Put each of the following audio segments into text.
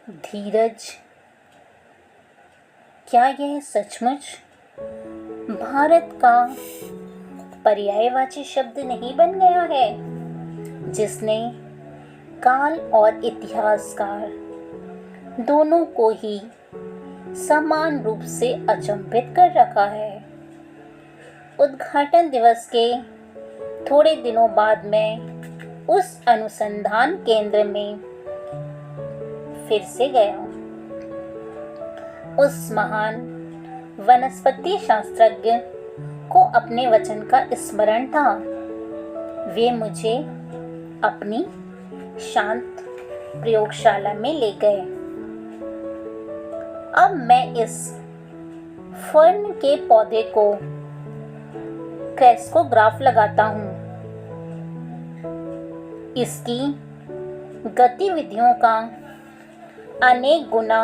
धीरज, क्या यह सचमुच भारत का पर्यायवाची शब्द नहीं बन गया है, जिसने काल और इतिहासकार दोनों को ही समान रूप से अचंभित कर रखा है। उद्घाटन दिवस के थोड़े दिनों बाद मैं उस अनुसंधान केंद्र में फिर से गया। उस महान वनस्पति शास्त्रज्ञ को अपने वचन का स्मरण था। वे मुझे अपनी शांत प्रयोगशाला में ले गए। अब मैं इस फर्न के पौधे को क्रेस्कोग्राफ लगाता हूँ। इसकी गतिविधियों का अनेक गुना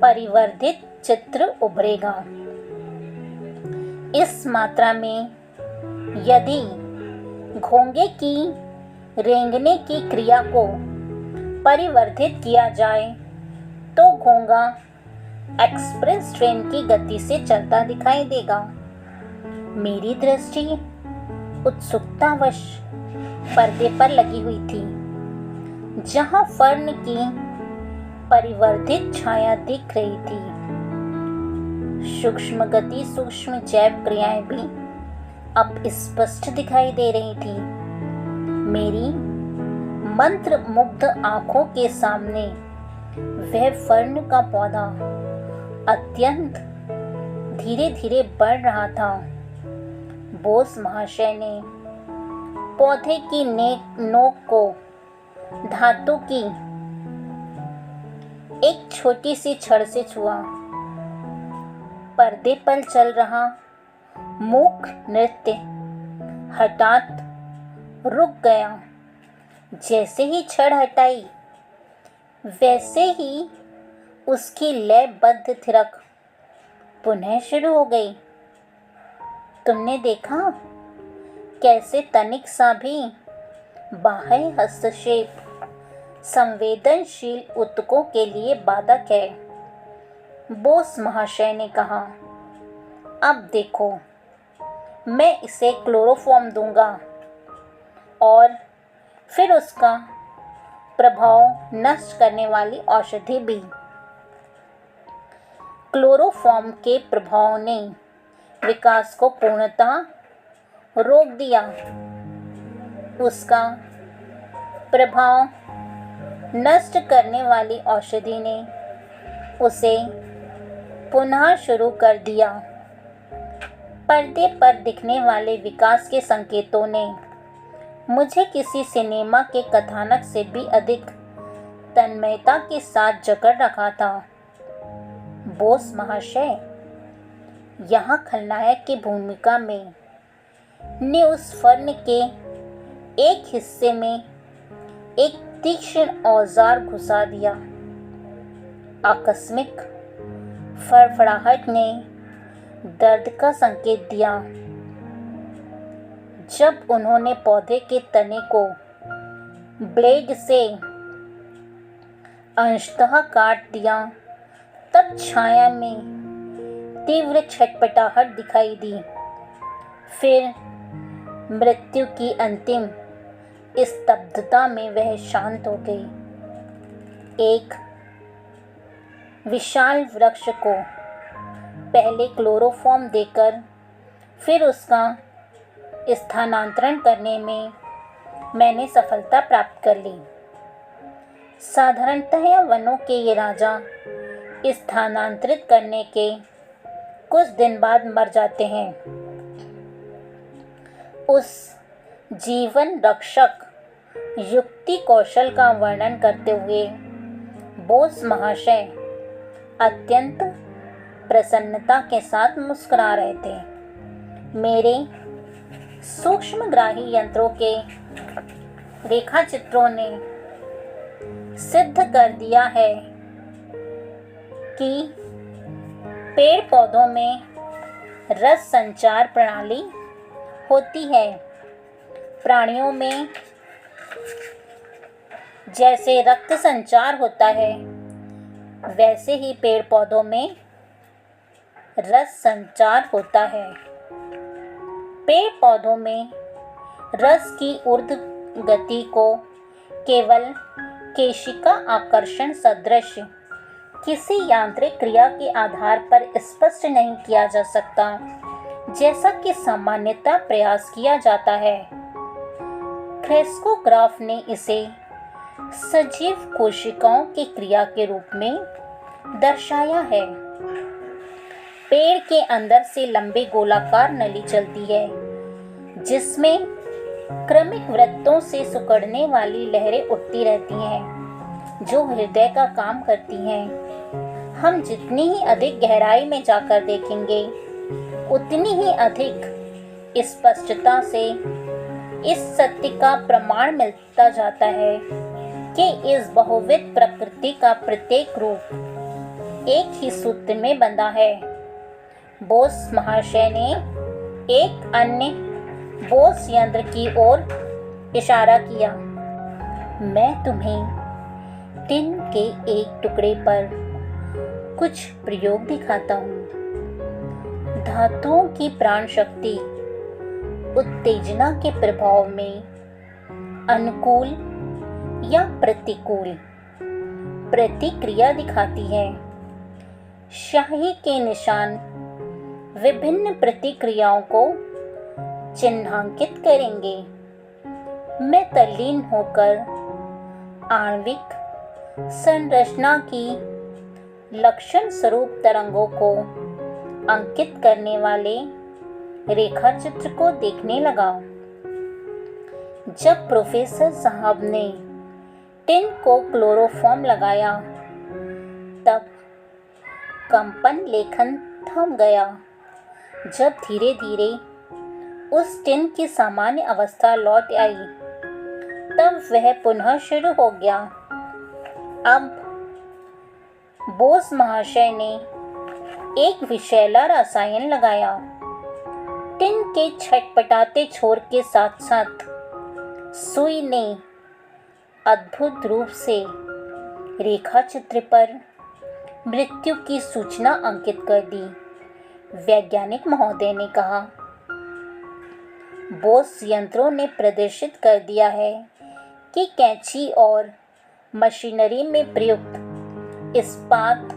परिवर्धित चित्र उभरेगा। इस मात्रा में यदि घोंगे की रेंगने की क्रिया को परिवर्धित किया जाए तो घोंगा एक्सप्रेस ट्रेन की गति से चलता दिखाई देगा। मेरी दृष्टि उत्सुकतावश पर्दे पर लगी हुई थी, जहां फर्न की परिवर्धित छाया दिख रही थी। सूक्ष्म गति, सूक्ष्म जैव क्रियाएं भी अब स्पष्ट दिखाई दे रही थी। मेरी मंत्र मुग्ध आंखों के सामने वह फर्न का पौधा अत्यंत धीरे धीरे बढ़ रहा था। बोस महाशय ने पौधे की नोक को धातु की एक छोटी सी छड़ से छुआ। पर्दे पर चल रहा मूक नृत्य हठात रुक गया। जैसे ही छड़ हटाई, वैसे ही उसकी लयबद्ध थिरक पुनः शुरू हो गई। तुमने देखा कैसे तनिक सा भी बाह्य हस्तक्षेप संवेदनशील ऊतकों के लिए बाधक है। बोस महाशय ने कहा, अब देखो, मैं इसे क्लोरोफॉर्म दूंगा और फिर उसका प्रभाव नष्ट करने वाली औषधि भी। क्लोरोफॉर्म के प्रभाव ने विकास को पूर्णतः रोक दिया। उसका प्रभाव नष्ट करने वाली औषधि ने उसे पुनः शुरू कर दिया। पर्दे पर दिखने वाले विकास के संकेतों ने मुझे किसी सिनेमा के कथानक से भी अधिक तन्मयता के साथ जकड़ रखा था। बोस महाशय, यहाँ खलनायक की भूमिका में ने उस फर्न के एक हिस्से में एक तीक्ष्ण औजार घुसा दिया। आकस्मिक फड़फड़ाहट ने दर्द का संकेत दिया। जब उन्होंने पौधे के तने को ब्लेड से अंशतः काट दिया, तब छाया में तीव्र छटपटाहट दिखाई दी। फिर मृत्यु की अंतिम स्तब्धता में वह शांत हो गई। एक विशाल वृक्ष को पहले क्लोरोफॉर्म देकर फिर उसका स्थानांतरण करने में मैंने सफलता प्राप्त कर ली। साधारणतः वनों के ये राजा स्थानांतरित करने के कुछ दिन बाद मर जाते हैं। उस जीवन रक्षक युक्ति कौशल का वर्णन करते हुए बोस महाशय अत्यंत प्रसन्नता के साथ मुस्कुरा रहे थे। मेरे सूक्ष्मग्राही यंत्रों के रेखाचित्रों ने सिद्ध कर दिया है कि पेड़ पौधों में रस संचार प्रणाली होती है। प्राणियों में जैसे रक्त संचार होता है, वैसे ही पेड़ पौधों में रस संचार होता है। पेड़ पौधों में रस की ऊर्ध्व गति को केवल केशिका आकर्षण सदृश किसी यांत्रिक क्रिया के आधार पर स्पष्ट नहीं किया जा सकता, जैसा कि सामान्यतः प्रयास किया जाता है। क्रेस्कोग्राफ ने इसे सजीव कोशिकाओं की क्रिया के रूप में दर्शाया है। पेड़ के अंदर से लंबी गोलाकार नली चलती है, जिसमें क्रमिक वृत्तों से सिकुड़ने वाली लहरें उठती रहती हैं, जो हृदय का काम करती हैं। हम जितनी ही अधिक गहराई में जाकर देखेंगे, उतनी ही अधिक स्पष्टता से इस सत्य का प्रमाण मिलता जाता है कि इस बहुविध प्रकृति का प्रत्येक रूप एक ही सूत्र में बंधा है। बोस महाशय ने एक अन्य बोस यंत्र की ओर इशारा किया। मैं तुम्हें टिन के एक टुकड़े पर कुछ प्रयोग दिखाता हूँ। धातुओं की प्राण शक्ति उत्तेजना के प्रभाव में अनुकूल या प्रतिकूल प्रतिक्रिया दिखाती है। शाही के निशान विभिन्न प्रतिक्रियाओं को चिन्हांकित करेंगे। मैं तल्लीन होकर आणविक संरचना की लक्षण स्वरूप तरंगों को अंकित करने वाले रेखा चित्र को देखने लगा। जब प्रोफेसर साहब ने टिन को क्लोरोफॉर्म लगाया, तब कंपन लेखन थम गया। जब धीरे धीरे उस टिन की सामान्य अवस्था लौट आई, तब वह पुनः शुरू हो गया। अब बोस महाशय ने एक विषैला रसायन लगाया। टिन के छटपटाते छोर के साथ साथ सुई ने अद्भुत रूप से रेखा चित्र पर मृत्यु की सूचना अंकित कर दी। वैज्ञानिक महोदय ने कहा, बोस यंत्रों ने प्रदर्शित कर दिया है कि कैंची और मशीनरी में प्रयुक्त इस्पात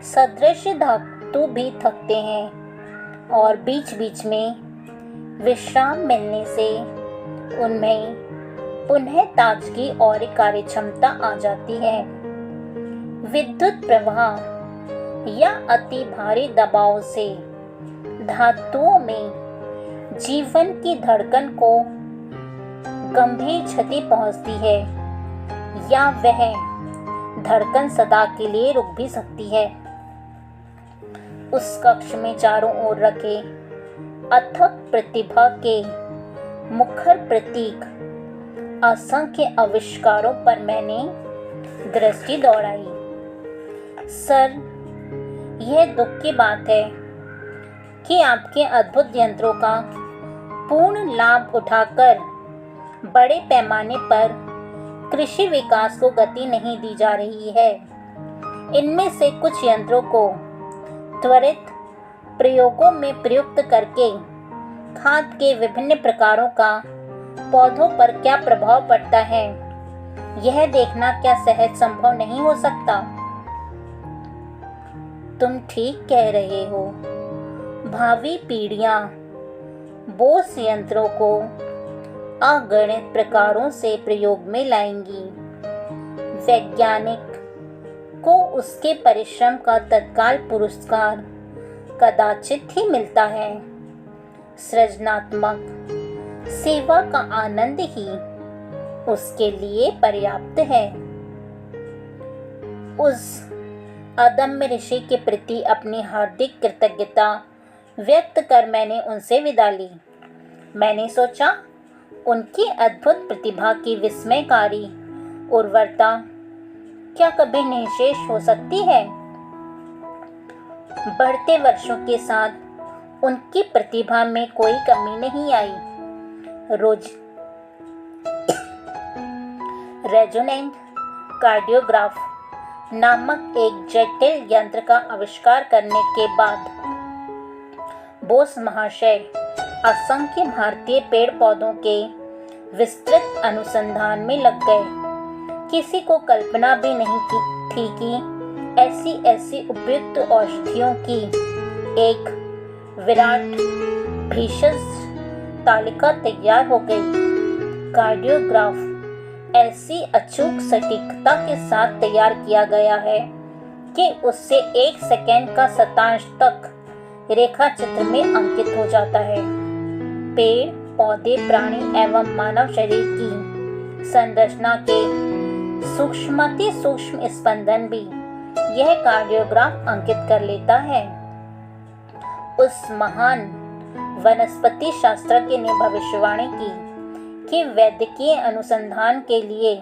सदृश धातु भी थकते हैं और बीच बीच में विश्राम मिलने से उनमें पुनः ताजगी और कार्यक्षमता आ जाती है। विद्युत प्रवाह या अति भारी दबाव से धातुओं में जीवन की धड़कन को गंभीर क्षति पहुंचती है, या वह धड़कन सदा के लिए रुक भी सकती है। उस कक्ष में चारों ओर रखे अथक प्रतिभा के मुखर प्रतीक असंख्य आविष्कारों पर मैंने दृष्टि दौड़ाई। सर, यह दुख की बात है कि आपके अद्भुत यंत्रों का पूर्ण लाभ उठाकर बड़े पैमाने पर कृषि विकास को गति नहीं दी जा रही है। इनमें से कुछ यंत्रों को त्वरित प्रयोगों में प्रयुक्त करके खाद के विभिन्न प्रकारों का पौधों पर क्या प्रभाव पड़ता है, यह देखना क्या सहज संभव नहीं हो सकता? तुम ठीक कह रहे हो। भावी पीढ़ियां बोस यंत्रों को अगणित प्रकारों से प्रयोग में लाएंगी। वैज्ञानिक को उसके परिश्रम का तत्काल पुरस्कार कदाचित ही मिलता है। सृजनात्मक सेवा का आनंद ही उसके लिए पर्याप्त है। उस अदम्य ऋषि के प्रति अपनी हार्दिक कृतज्ञता व्यक्त कर मैंने उनसे विदा ली। मैंने सोचा, उनकी अद्भुत प्रतिभा की विस्मयकारी उर्वरता क्या कभी निःशेष हो सकती है? बढ़ते वर्षों के साथ उनकी प्रतिभा में कोई कमी नहीं आई। रेजोनेंट कार्डियोग्राफ नामक एक जटिल यंत्र का आविष्कार करने के बाद बोस महाशय असंख्य भारतीय पेड़ पौधों के विस्तृत अनुसंधान में लग गए। किसी को कल्पना भी नहीं थी कि ऐसी उपयुक्त औषधियों की एक विराट भेषज तालिका तैयार हो गई। कार्डियोग्राफ ऐसी अचूक सटीकता के साथ तैयार किया गया है कि उससे 1 सेकंड का शतांश तक रेखा चित्र में अंकित हो जाता है। पेड़ पौधे प्राणी एवं मानव शरीर की संरचना के सूक्ष्माति सूक्ष्म स्पंदन भी यह कार्डियोग्राफ अंकित कर लेता है। उस महान वनस्पति शास्त्रज्ञ ने भविष्यवाणी की कि वैद्यकीय अनुसंधान के लिए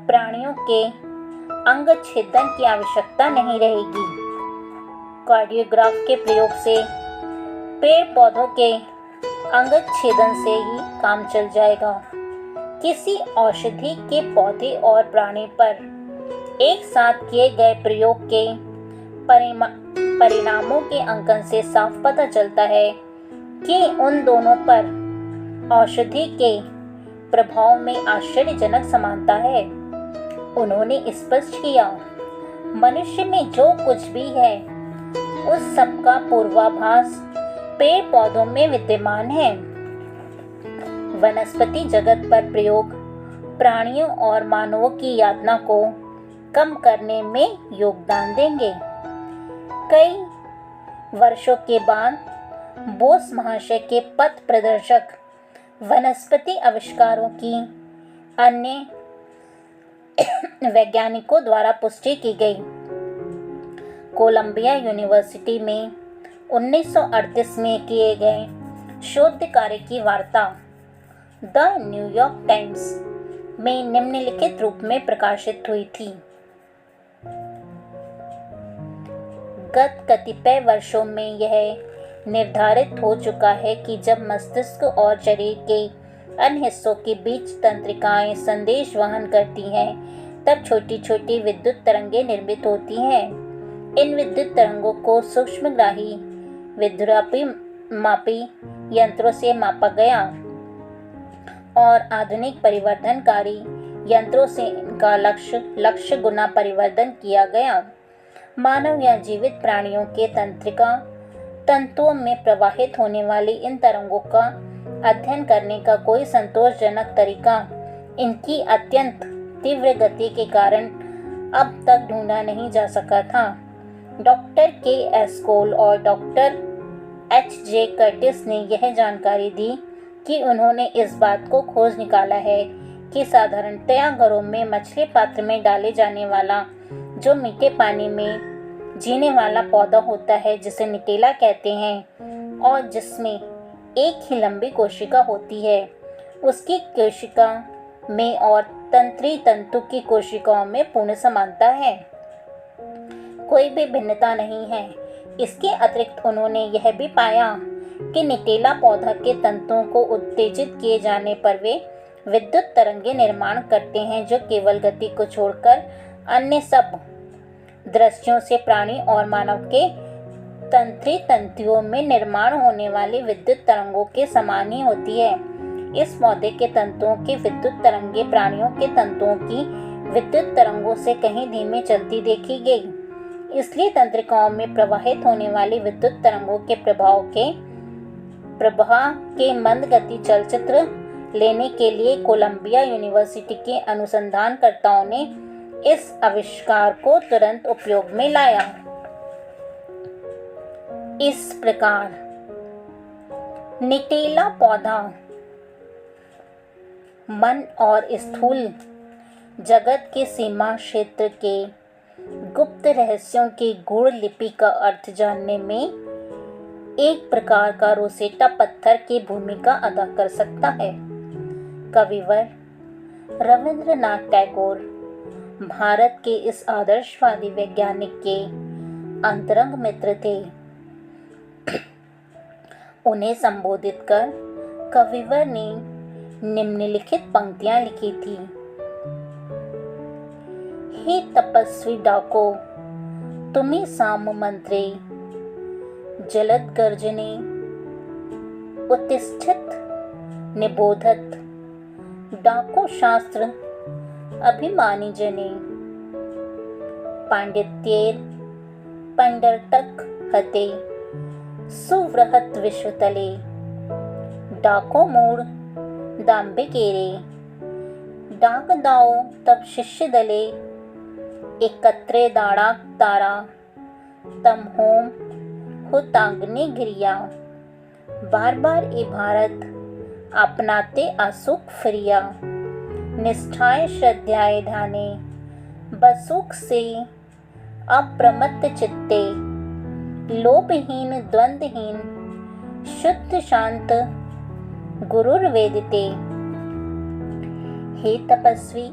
प्राणियों के अंग छेदन की आवश्यकता नहीं रहेगी। कार्डियोग्राफ के प्रयोग से पेड़ पौधों के अंग छेदन से ही काम चल जाएगा। किसी औषधि के पौधे और प्राणी पर एक साथ किए गए प्रयोग के परिणामों के अंकन से साफ पता चलता है कि उन दोनों पर औषधि के प्रभाव में आश्चर्यजनक समानता है। उन्होंने स्पष्ट किया, मनुष्य में जो कुछ भी है उस सब का पूर्वाभास पेड़ पौधों में विद्यमान है। वनस्पति जगत पर प्रयोग प्राणियों और मानवों की यातना को कम करने में योगदान देंगे। कई वर्षों के बाद बोस महाशय के पथ प्रदर्शक वनस्पति आविष्कारों की अन्य वैज्ञानिकों द्वारा पुष्टि की गई। कोलंबिया यूनिवर्सिटी में 1938 में किए गए शोध कार्य की वार्ता द न्यूयॉर्क टाइम्स में निम्नलिखित रूप में प्रकाशित हुई थी। गत कतिपय वर्षों में यह निर्धारित हो चुका है कि जब मस्तिष्क और शरीर के अन्य हिस्सों के बीच तंत्रिकाएं संदेश वहन करती हैं, तब छोटी छोटी विद्युत तरंगें निर्मित होती हैं। इन विद्युत तरंगों को सूक्ष्मग्राही विद्युरापी मापी यंत्रों से मापा गया और आधुनिक परिवर्धनकारी यंत्रों से इनका लक्ष्य गुना परिवर्धन किया गया। मानव या जीवित प्राणियों के तंतुओं में प्रवाहित होने वाली इन तरंगों का अध्ययन करने का कोई संतोषजनक तरीका इनकी अत्यंत तीव्र गति के कारण अब तक ढूंढा नहीं जा सका था। Doctor K.S. कोल और डॉक्टर H.J. कर्टिस ने यह जानकारी दी कि उन्होंने इस बात को खोज निकाला है कि साधारणतया घरों में मछली पात्र में डाले जाने वाला जो मीठे पानी में जीने वाला पौधा होता है, जिसे निटेला कहते हैं, और जिसमें एक ही लंबी कोशिका होती है, उसकी कोशिका में और तंत्री तंतु की कोशिकाओं में पूर्ण समानता है। कोई भी भिन्नता नहीं है। इसके अतिरिक्त उन्होंने यह भी पाया कि निटेला पौधा के तंतुओं को उत्तेजित किए जाने पर वे विद्युत तरंगे निर्माण करते हैं, जो केवल गति को छोड़कर अन्य सब दृश्यों से प्राणी और मानव के तंत्री तंतुओं में निर्माण होने वाली विद्युत तरंगों के समान ही होती है। इस पौधे के तंतुओं की विद्युत तरंगे प्राणियों के तंतुओं की विद्युत तरंगों से कहीं धीमे चलती देखी गई। इसलिए तंत्रिकाओं में प्रवाहित होने वाली विद्युत तरंगों के प्रवाह के मंद गति चलचित्र लेने के लिए कोलंबिया यूनिवर्सिटी के अनुसंधानकर्ताओं ने इस आविष्कार को तुरंत उपयोग में लाया। इस प्रकार निटेला पौधा मन और स्थूल जगत के सीमा क्षेत्र के गुप्त रहस्यों की गूढ़ लिपि का अर्थ जानने में एक प्रकार का रोसेटा पत्थर की भूमिका अदा कर सकता है। कविवर रविंद्रनाथ टैगोर भारत के इस आदर्शवादी वैज्ञानिक के अंतरंग मित्र थे। उन्हें संबोधित कर कविवर ने निम्नलिखित पंक्तियां लिखी थी। हे तपस्वी डाको, तुम्हें साम मंत्रे जलद गर्जने उत्तिष्ठित निबोधत डाको शास्त्र अभिमानी जने पांडित्येर पंडरतक हते सुवृहत विश्वतले डाको मूड दाम्बिकेरे डाक दाओ तब शिष्य दले एकत्रे दाड़ा तारा तम होम हुतांगने गिरिया बार बार ए भारत अपनाते आसुक फ्रिया निष्ठाए श्रद्धाए ध्याने बसुख से अप्रमत्त चित्ते लोभहीन द्वंद्वहीन शुद्ध शांत गुरुर्वेदिते। हे तपस्वी,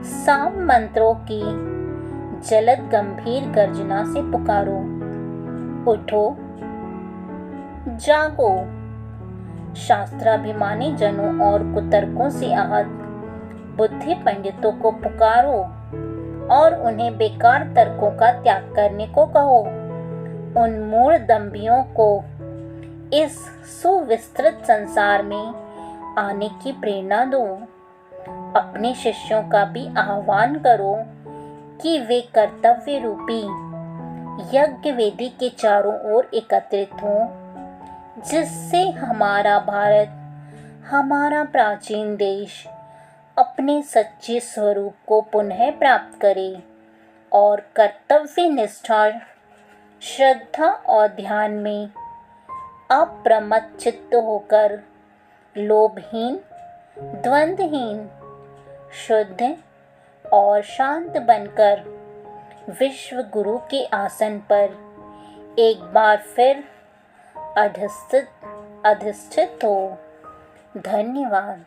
साम मंत्रों की जलद गंभीर गर्जना से पुकारो, उठो जागो, शास्त्राभिमानी जनों और कुतर्कों से आहत बुद्धि पंडितों को पुकारो और उन्हें बेकार तर्कों का त्याग करने को कहो। उन मूढ़ दंभियों को इस सुविस्तृत संसार में आने की प्रेरणा दो। अपने शिष्यों का भी आह्वान करो कि वे कर्तव्य रूपी यज्ञ वेदी के चारों ओर एकत्रित हों, जिससे हमारा भारत, हमारा प्राचीन देश अपने सच्चे स्वरूप को पुनः प्राप्त करे और कर्तव्य निष्ठा, श्रद्धा और ध्यान में अप्रमत्त चित्त होकर लोभहीन, द्वंद्वहीन, शुद्ध और शांत बनकर विश्व गुरु के आसन पर एक बार फिर अधिष्ठित हो। धन्यवाद।